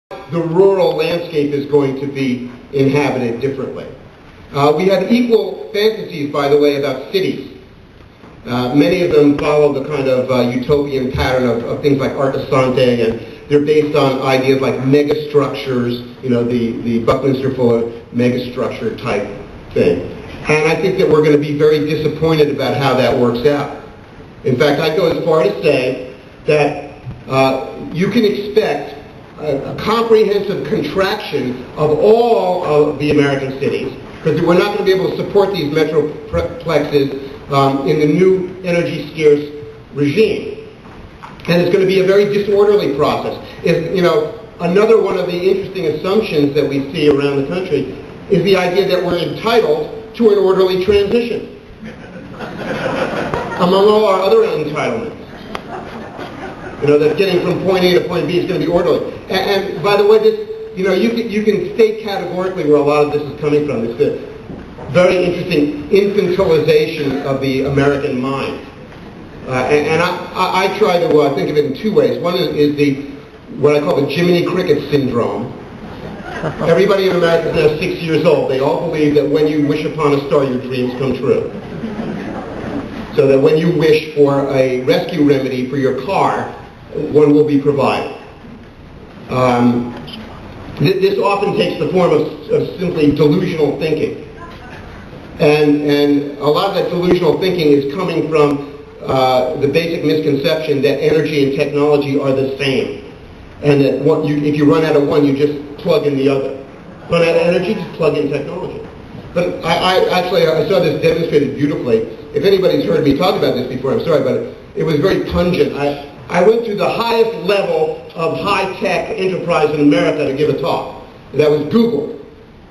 the rural landscape is going to be inhabited differently. We have equal fantasies, by the way, about cities. Many of them follow the kind of utopian pattern of things like Arcasante, and they're based on ideas like megastructures, you know, the Buckminster Fuller megastructure type thing. And I think that we're going to be very disappointed about how that works out. In fact, I'd go as far to say that you can expect a comprehensive contraction of all of the American cities, because we're not going to be able to support these metroplexes in the new energy-scarce regime. And it's going to be a very disorderly process. You know, another one of the interesting assumptions that we see around the country is the idea that we're entitled to an orderly transition among all our other entitlements. You know, that getting from point A to point B is going to be orderly. And by the way, this, you know, you can state categorically where a lot of this is coming from. It's the very interesting infantilization of the American mind. And I try to think of it in two ways. One is the what I call the Jiminy Cricket syndrome. Everybody in America is now 6 years old. They all believe that when you wish upon a star, your dreams come true. So that when you wish for a rescue remedy for your car, one will be provided. This often takes the form of simply delusional thinking. And a lot of that delusional thinking is coming from the basic misconception that energy and technology are the same. And that if you run out of one, you just plug in the other. Run out of energy, just plug in technology. But I saw this demonstrated beautifully. If anybody's heard me talk about this before, I'm sorry, but it was very pungent. I went to the highest level of high-tech enterprise in America to give a talk. That was Google.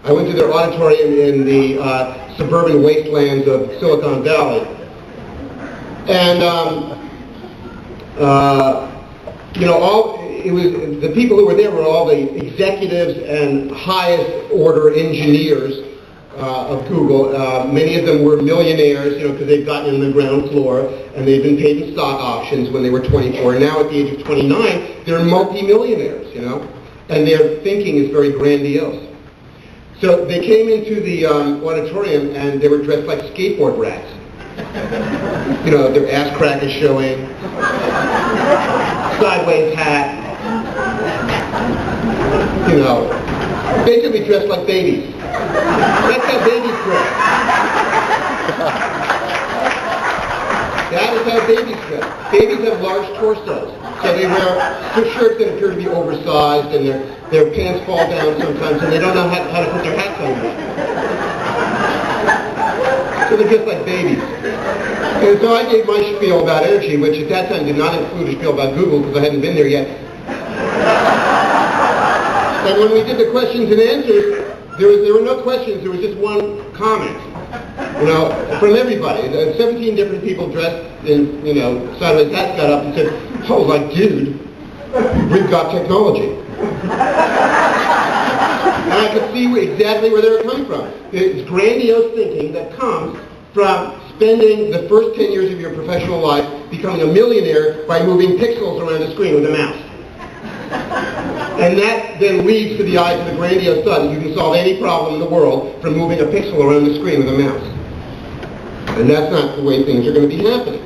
I went to their auditorium in the suburban wastelands of Silicon Valley. And, you know, the people who were there were all the executives and highest order engineers of Google. Many of them were millionaires, you know, because they'd gotten in the ground floor and they'd been paid in stock options when they were 24. And now at the age of 29, they're multi-millionaires, you know, and their thinking is very grandiose. So they came into the auditorium and they were dressed like skateboard rats. You know, their ass crack is showing, sideways hat, you know, basically dressed like babies. That's how babies dress. That is how babies dress. Babies have large torsos, so they wear shirts that appear to be oversized, and their pants fall down sometimes, and they don't know how to put their hats on. So they're just like babies. And so I gave my spiel about energy, which at that time did not include a spiel about Google, because I hadn't been there yet. And when we did the questions and answers, there were no questions, there was just one comment, you know, from everybody. 17 different people dressed in, you know, sideways hats got up and said, oh, like, dude, we've got technology. And I could see exactly where they were coming from. It's grandiose thinking that comes from spending the first 10 years of your professional life becoming a millionaire by moving pixels around the screen with a mouse. And that then leads to the eyes of the grandiose thought that you can solve any problem in the world from moving a pixel around the screen with a mouse. And that's not the way things are going to be happening.